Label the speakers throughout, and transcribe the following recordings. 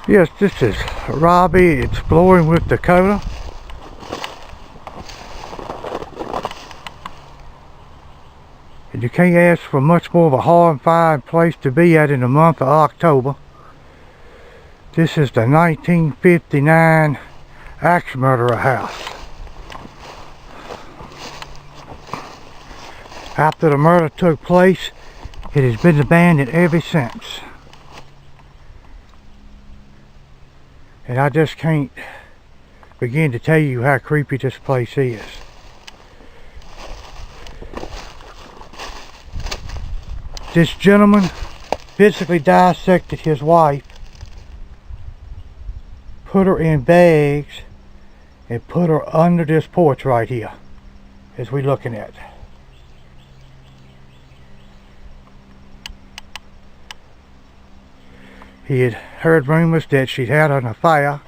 Speaker 1: Yes, this is Robbie exploring with Dakota. And you can't ask for much more of a horrifying place to be at in the month of October. This is the 1959 axe murderer house. After the murder took place, it has been abandoned ever since. And I just can't begin to tell you how creepy this place is. This gentleman physically dissected his wife, put her in bags, and put her under this porch right here, as we're looking at. He had heard rumors that she'd had an affair,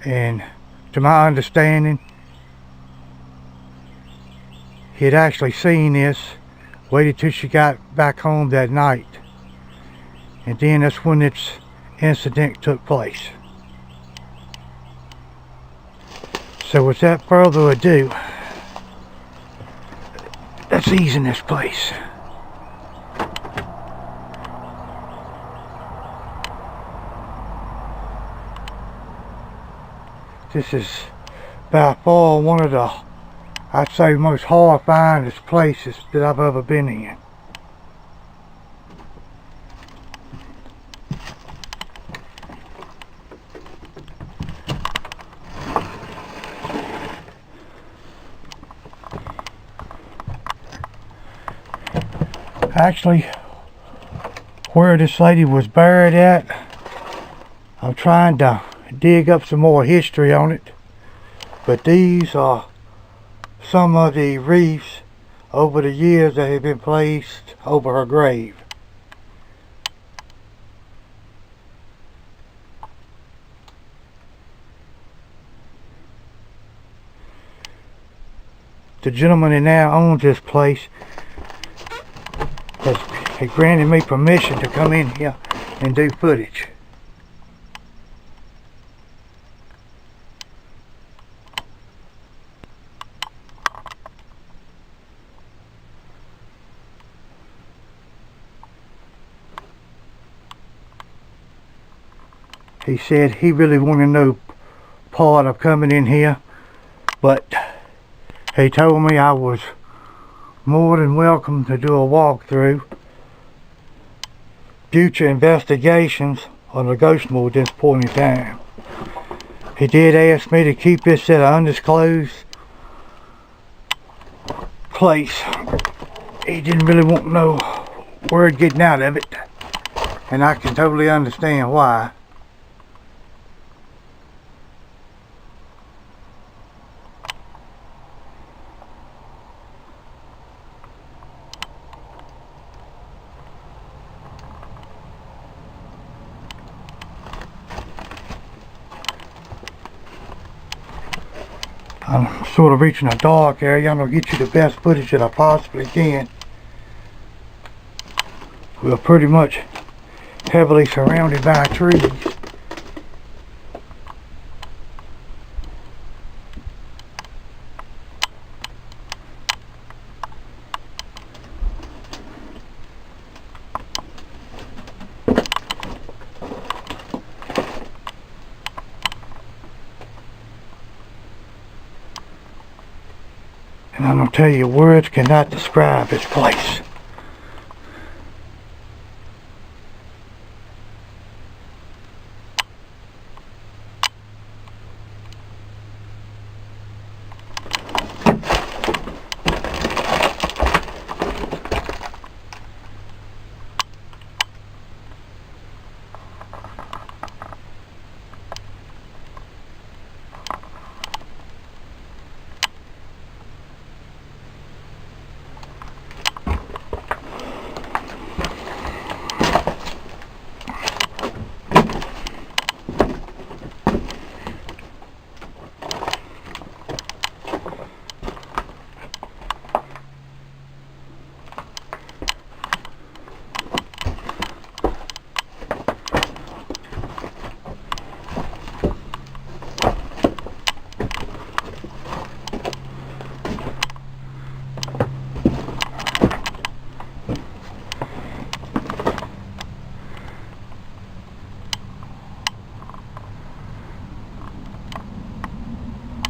Speaker 1: and to my understanding, he had actually seen this, waited till she got back home that night, and then that's when this incident took place. So without further ado, let's ease in this place. This is by far one of the, I'd say, most horrifying places that I've ever been in. Actually, where this lady was buried at, I'm trying to dig up some more history on it, but these are some of the wreaths over the years that have been placed over her grave. The gentleman that now owns this place has granted me permission to come in here and do footage. He said he really wanted no part of coming in here, but he told me I was more than welcome to do a walkthrough. Future investigations are negotiable at this point in time. He did ask me to keep this at an undisclosed place. He didn't really want no word getting out of it, and I can totally understand why. I'm sort of reaching a dark area. I'm going to get you the best footage that I possibly can. We're pretty much heavily surrounded by trees. And I'm going to tell you, words cannot describe this place.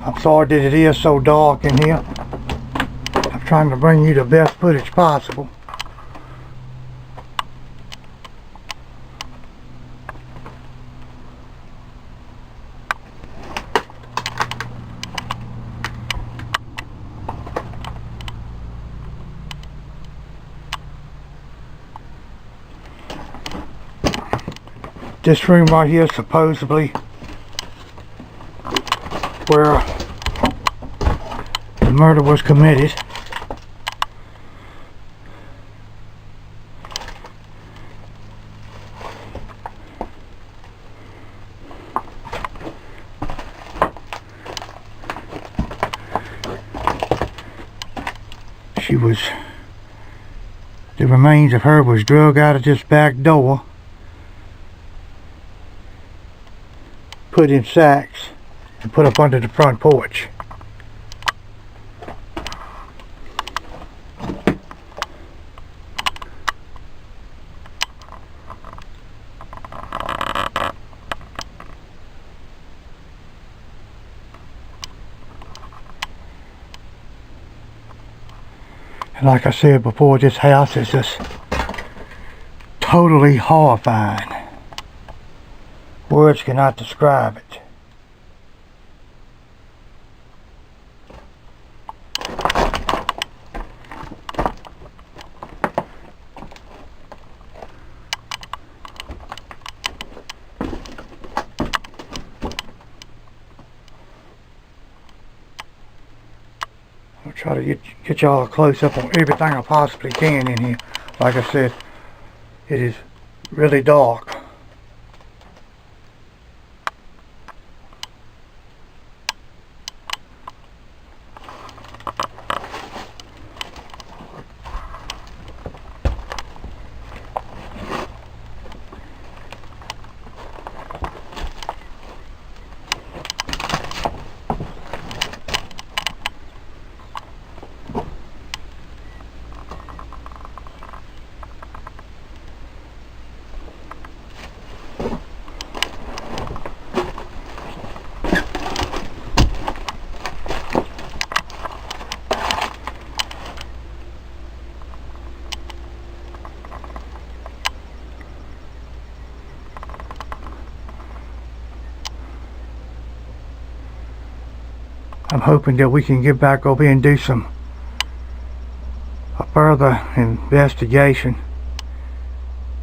Speaker 1: I'm sorry that it is so dark in here. I'm trying to bring you the best footage possible. This room right here is supposedly where the murder was committed. The remains of her was drug out of this back door, put in sacks, and put up under the front porch. And like I said before, this house is just totally horrifying. Words cannot describe it. I'll try to get y'all a close up on everything I possibly can in here. Like I said, it is really dark. I'm hoping that we can get back over here and do a further investigation.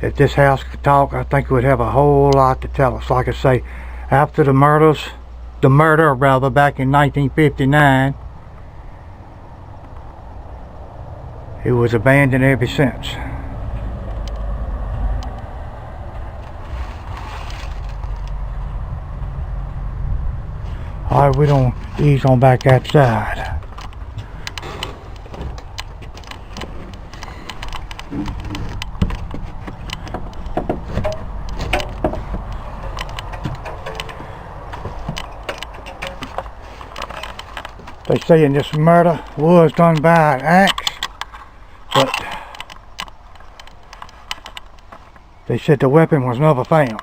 Speaker 1: If this house could talk, I think it would have a whole lot to tell us. Like I say, after the murder back in 1959, it was abandoned ever since. Alright, we don't ease on back outside. They say this murder was done by an axe, but they said the weapon was never found.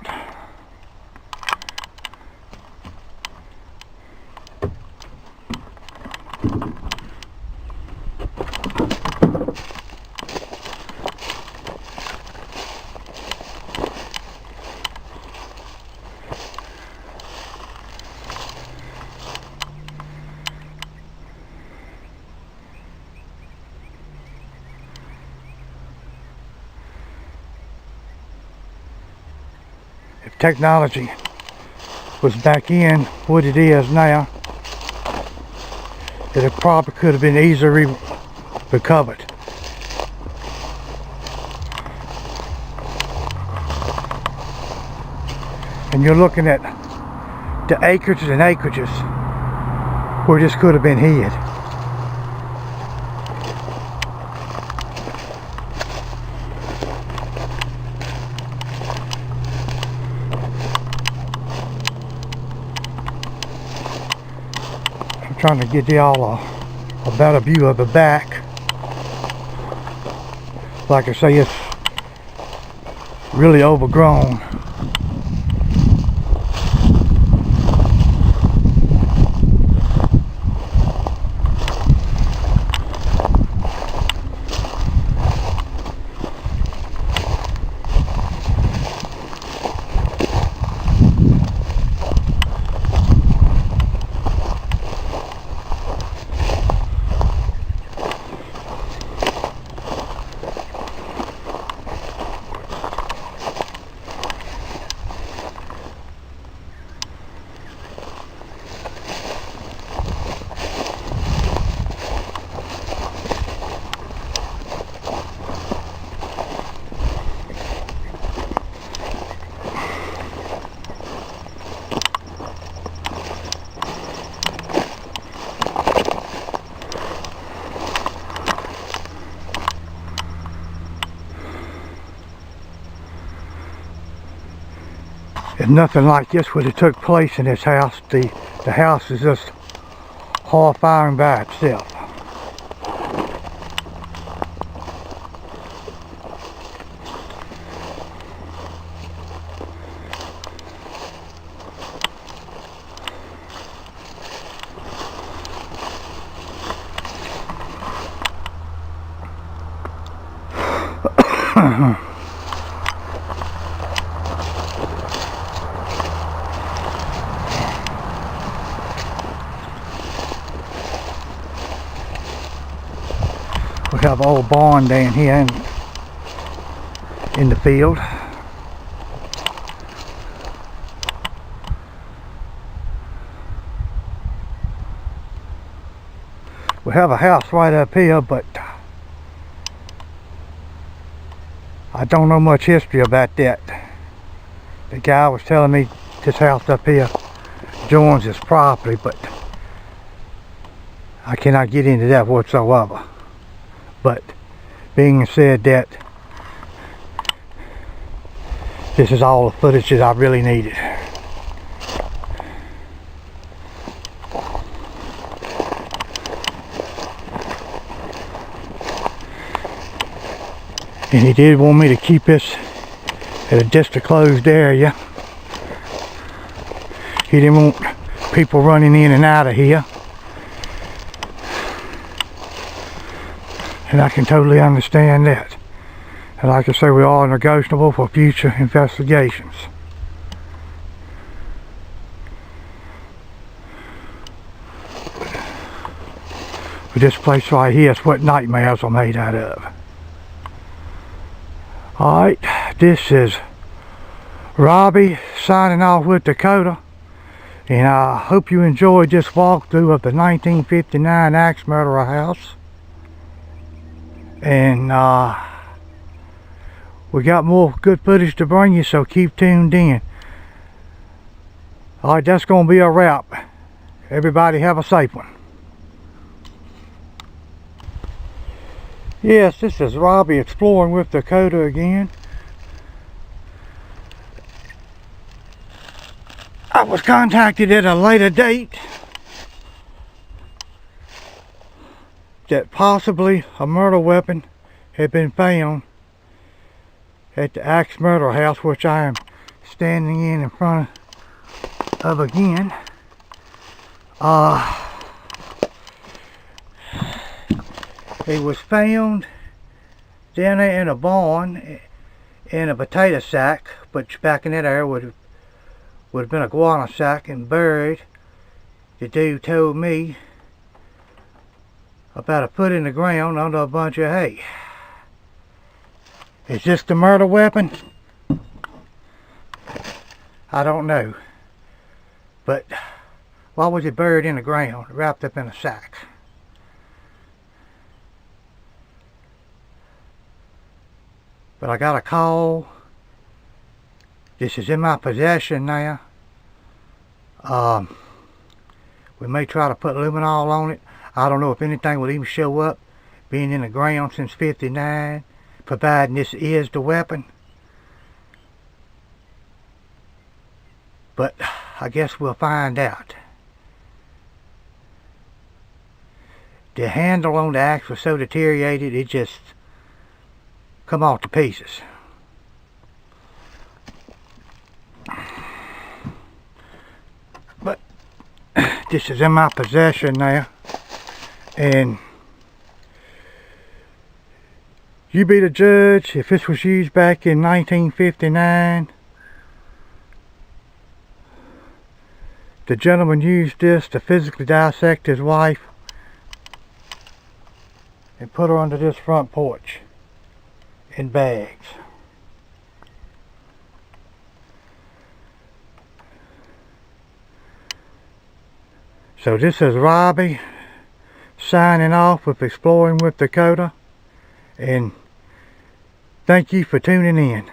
Speaker 1: If technology was back in what it is now, it probably could have been easily recovered. And you're looking at the acreages and acreages where this could have been hid. Trying to get y'all a better view of the back. Like I say, it's really overgrown. If nothing like this would have took place in this house, the house is just horrifying by itself. We have an old barn down here in the field. We have a house right up here, but I don't know much history about that. The guy was telling me this house up here joins his property, but I cannot get into that whatsoever. But being said that, this is all the footage that I really needed. And he did want me to keep this at just a closed area. He didn't want people running in and out of here. And I can totally understand that. And like I say, we are negotiable for future investigations. But this place right here is what nightmares are made out of. Alright, this is Robbie signing off with Dakota. And I hope you enjoyed this walkthrough of the 1959 axe murderer house. And we got more good footage to bring you, so keep tuned in. Alright, that's going to be a wrap. Everybody have a safe one. Yes, this is Robbie exploring with Dakota again. I was contacted at a later date that possibly a murder weapon had been found at the axe murder house, which I am standing in front of again. It was found down there in a barn in a potato sack, but back in that area would have been a guano sack, and buried. The dude told me about a foot in the ground under a bunch of hay. Is this the murder weapon? I don't know. But why was it buried in the ground, wrapped up in a sack? But I got a call. This is in my possession now. We may try to put luminol on it. I don't know if anything will even show up, being in the ground since '59, providing this is the weapon. But I guess we'll find out. The handle on the axe was so deteriorated it just come off to pieces. But this is in my possession now, and you be the judge if this was used back in 1959. The gentleman used this to physically dissect his wife and put her under this front porch in bags. So this is Robbie signing off with Exploring with Dakota, and thank you for tuning in.